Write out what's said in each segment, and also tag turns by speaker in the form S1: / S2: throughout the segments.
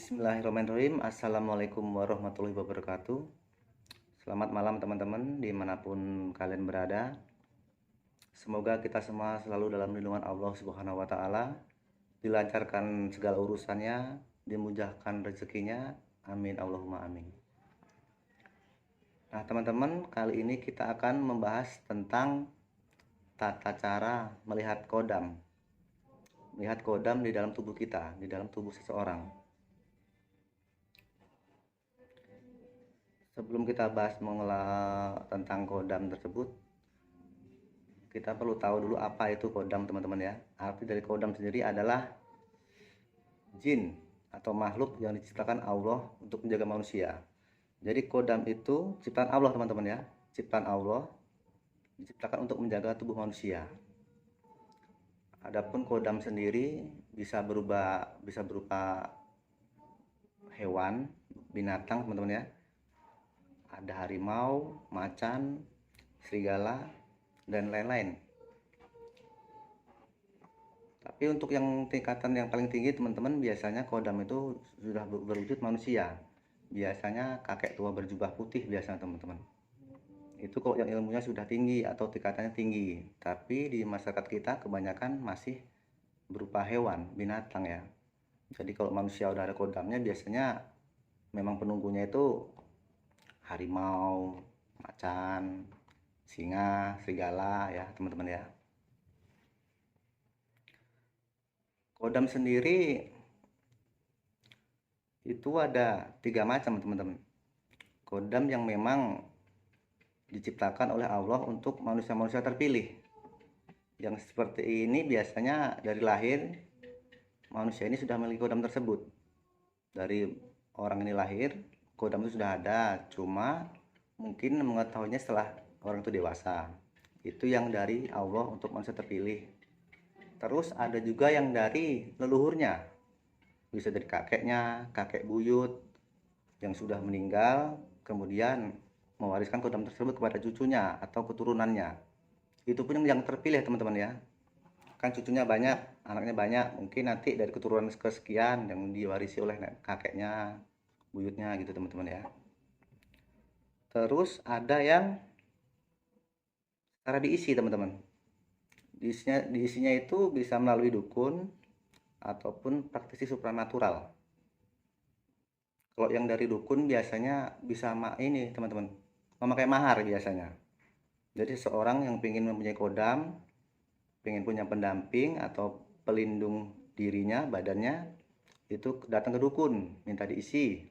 S1: Bismillahirrahmanirrahim. Assalamualaikum warahmatullahi wabarakatuh. Selamat malam teman-teman dimanapun kalian berada. Semoga kita semua selalu dalam lindungan Allah Subhanahu wa Ta'ala, dilancarkan segala urusannya, dimudahkan rezekinya. Amin Allahumma amin. Nah teman-teman, kali ini kita akan membahas tentang tata cara melihat kodam. Melihat kodam di dalam tubuh kita, di dalam tubuh seseorang. Sebelum kita bahas mengenai tentang kodam tersebut, kita perlu tahu dulu apa itu kodam teman-teman ya. Arti dari kodam sendiri adalah jin atau makhluk yang diciptakan Allah untuk menjaga manusia. Jadi kodam itu ciptaan Allah teman-teman ya. Ciptaan Allah diciptakan untuk menjaga tubuh manusia. Adapun kodam sendiri bisa berupa hewan, binatang teman-teman ya. Ada harimau, macan, serigala, dan lain-lain. Tapi untuk yang tingkatan yang paling tinggi teman-teman, biasanya kodam itu sudah berwujud manusia. Biasanya kakek tua berjubah putih biasanya teman-teman. Itu kalau yang ilmunya sudah tinggi atau tingkatannya tinggi. Tapi di masyarakat kita kebanyakan masih berupa hewan, binatang ya. Jadi kalau manusia udah ada kodamnya, biasanya memang penunggunya itu harimau, macan, singa, serigala ya teman-teman ya. Kodam sendiri itu ada 3 macam teman-teman. Kodam yang memang diciptakan oleh Allah untuk manusia-manusia terpilih. Yang seperti ini biasanya dari lahir manusia ini sudah memiliki kodam tersebut. Dari orang ini lahir, kodam itu sudah ada, cuma mungkin mengetahuinya setelah orang itu dewasa. Itu yang dari Allah untuk manusia terpilih. Terus ada juga yang dari leluhurnya, bisa dari kakeknya, kakek buyut yang sudah meninggal, kemudian mewariskan kodam tersebut kepada cucunya atau keturunannya. Itu pun yang terpilih teman-teman ya. Kan cucunya banyak, anaknya banyak, mungkin nanti dari keturunan kesekian yang diwarisi oleh kakeknya, buyutnya gitu teman-teman ya. Terus ada yang cara diisi teman-teman. Diisinya itu bisa melalui dukun ataupun praktisi supranatural. Kalau yang dari dukun biasanya bisa ini teman-teman, memakai mahar biasanya. Jadi seorang yang ingin mempunyai kodam, ingin punya pendamping atau pelindung dirinya, badannya, itu datang ke dukun, minta diisi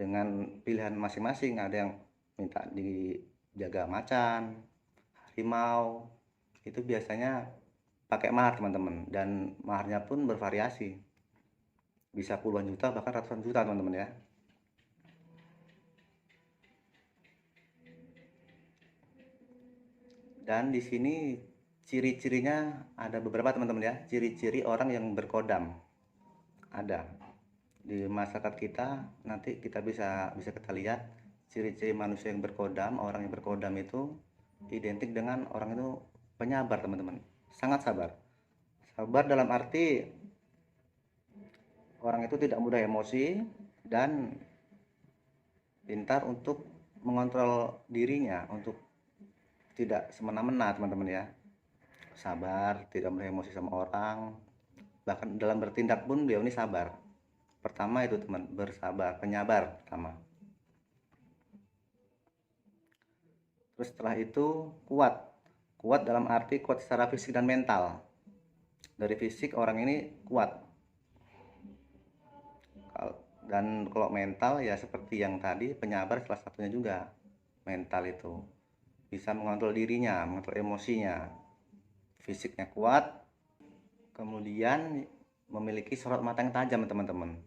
S1: dengan pilihan masing-masing. Ada yang minta dijaga macan, harimau, itu biasanya pakai mahar teman-teman, dan maharnya pun bervariasi, bisa puluhan juta bahkan ratusan juta teman-teman ya. Dan di sini ciri-cirinya ada beberapa teman-teman ya, ciri-ciri orang yang berkodam ada di masyarakat kita. Nanti kita bisa kita lihat ciri-ciri manusia yang berkodam. Orang yang berkodam itu identik dengan orang itu penyabar teman-teman, sangat sabar. Sabar dalam arti orang itu tidak mudah emosi dan pintar untuk mengontrol dirinya untuk tidak semena-mena teman-teman ya. Sabar, tidak mudah emosi sama orang, bahkan dalam bertindak pun beliau ini sabar. Pertama itu teman, bersabar, penyabar pertama. Terus setelah itu kuat dalam arti kuat secara fisik dan mental. Dari fisik orang ini kuat, dan kalau mental ya seperti yang tadi, penyabar salah satunya juga. Mental itu bisa mengontrol dirinya, mengontrol emosinya. Fisiknya kuat, kemudian memiliki sorot mata yang tajam teman-teman.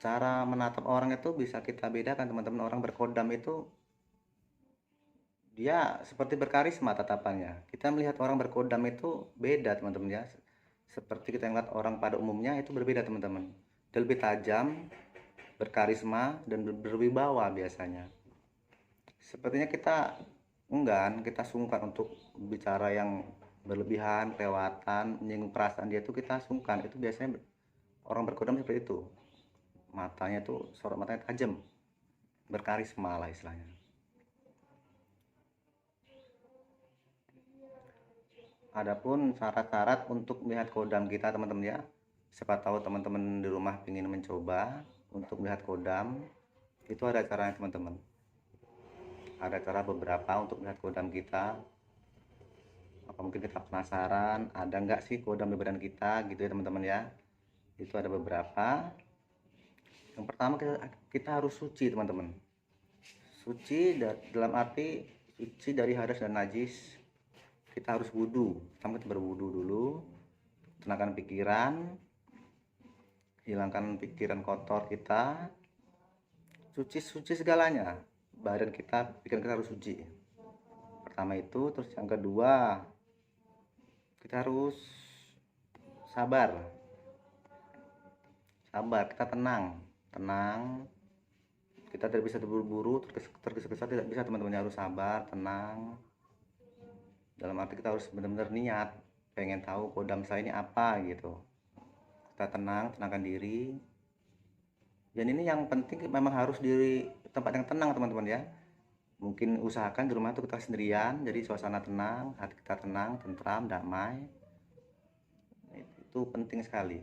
S1: Cara menatap orang itu bisa kita bedakan teman-teman. Orang berkodam itu dia seperti berkarisma tatapannya. Kita melihat orang berkodam itu beda teman-teman ya. Seperti kita melihat orang pada umumnya itu berbeda teman-teman. Dia lebih tajam, berkarisma, dan berwibawa biasanya. Sepertinya kita enggan, kita sungkan untuk bicara yang berlebihan, kelewatan, menyinggung perasaan dia, itu kita sungkan. Itu biasanya orang berkodam seperti itu. matanya tuh sorot matanya tajam, berkarisma lah istilahnya. Adapun syarat-syarat untuk melihat kodam kita teman-teman ya, siapa tahu teman-teman di rumah ingin mencoba untuk melihat kodam, itu ada caranya teman-teman. Ada cara beberapa untuk melihat kodam kita. Apa mungkin kita penasaran ada nggak sih kodam di badan kita gitu ya teman-teman ya. Itu ada beberapa. Yang pertama kita harus suci teman-teman. Suci dalam arti suci dari hadas dan najis. Kita harus wudhu. Pertama kita berwudhu dulu, tenangkan pikiran, hilangkan pikiran kotor kita, suci segalanya, badan kita, pikiran kita harus suci. Pertama itu. Terus yang kedua, kita harus sabar, kita tenang, kita tidak bisa terburu-buru, tergesa-gesa tidak bisa teman-teman, harus sabar, tenang. Dalam arti kita harus benar-benar niat pengen tahu kodam saya ini apa gitu. Kita tenangkan diri. Dan ini yang penting memang harus di tempat yang tenang teman-teman ya. Mungkin usahakan di rumah itu kita sendirian, jadi suasana tenang, hati kita tenang, tentram, damai. Itu penting sekali.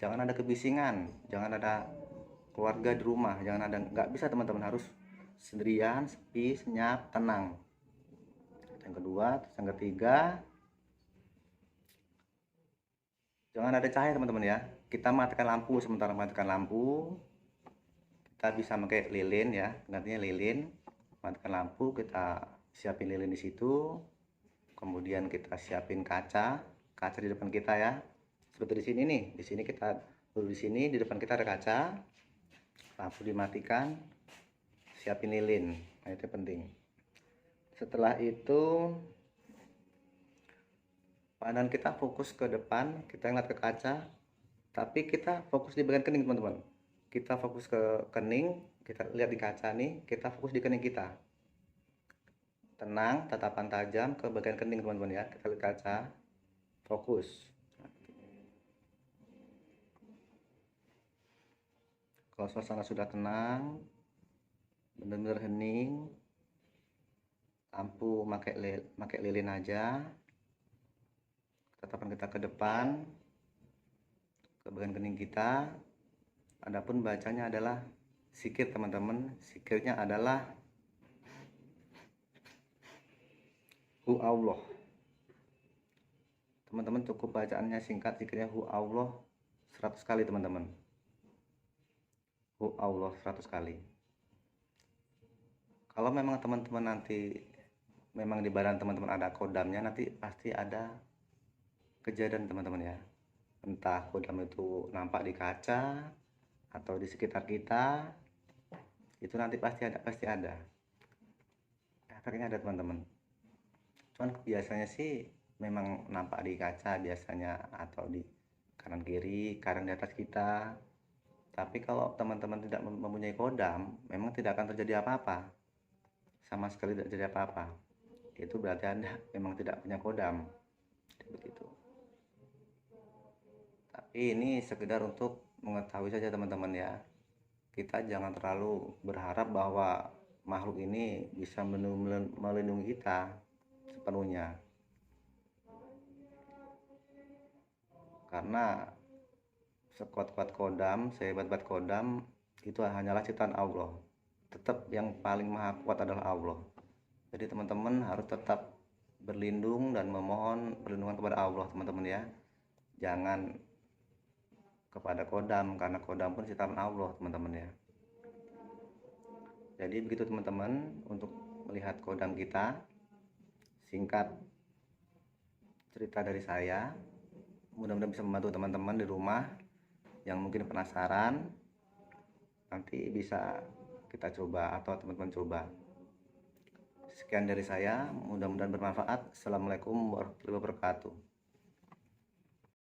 S1: Jangan ada kebisingan, jangan ada keluarga di rumah, jangan ada, nggak bisa teman-teman, harus sendirian, sepi, senyap, tenang. Yang kedua. Terus yang ketiga, jangan ada cahaya teman-teman ya. Kita matikan lampu, sementara matikan lampu kita bisa pakai lilin ya, nantinya lilin, matikan lampu, kita siapin lilin di situ, kemudian kita siapin kaca di depan kita ya, seperti di sini nih. Di sini kita dulu, di sini di depan kita ada kaca, lampu dimatikan, siapin lilin. Nah, itu penting. Setelah itu pandangan kita fokus ke depan, kita ngeliat ke kaca, tapi kita fokus di bagian kening teman-teman. Kita fokus ke kening, kita lihat di kaca nih, kita fokus di kening kita. Tenang, tatapan tajam ke bagian kening teman-teman ya. Kita lihat kaca, fokus. Kalau suasana sudah tenang, benar-benar hening, lampu pakai lilin aja, tatapan kita ke depan, ke bagian kening kita. Adapun bacanya adalah zikir teman-teman. Zikirnya adalah Hu Allah. Teman-teman cukup bacaannya singkat, zikirnya Hu Allah 100 kali teman-teman. Hu Allah 100 kali. Kalau memang teman-teman nanti memang di badan teman-teman ada kodamnya, nanti pasti ada kejadian teman-teman ya. Entah kodam itu nampak di kaca atau di sekitar kita, itu nanti pasti ada efeknya, ada teman-teman. Cuman biasanya sih memang nampak di kaca biasanya, atau di kanan kiri, kadang di atas kita. Tapi kalau teman-teman tidak mempunyai kodam, memang tidak akan terjadi apa-apa, sama sekali tidak terjadi apa-apa. Itu berarti Anda memang tidak punya kodam, begitu. Tapi ini sekedar untuk mengetahui saja teman-teman ya. Kita jangan terlalu berharap bahwa makhluk ini bisa melindungi kita sepenuhnya, karena sekuat-kuat kodam, sehebat-hebat kodam, itu hanyalah ciptaan Allah. Tetap yang paling maha kuat adalah Allah. Jadi teman-teman harus tetap berlindung dan memohon perlindungan kepada Allah teman-teman ya. Jangan kepada kodam, karena kodam pun ciptaan Allah teman-teman ya. Jadi begitu teman-teman untuk melihat kodam kita. Singkat cerita dari saya, mudah-mudahan bisa membantu teman-teman di rumah yang mungkin penasaran. Nanti bisa kita coba atau teman-teman coba. Sekian dari saya, mudah-mudahan bermanfaat. Assalamualaikum warahmatullahi wabarakatuh.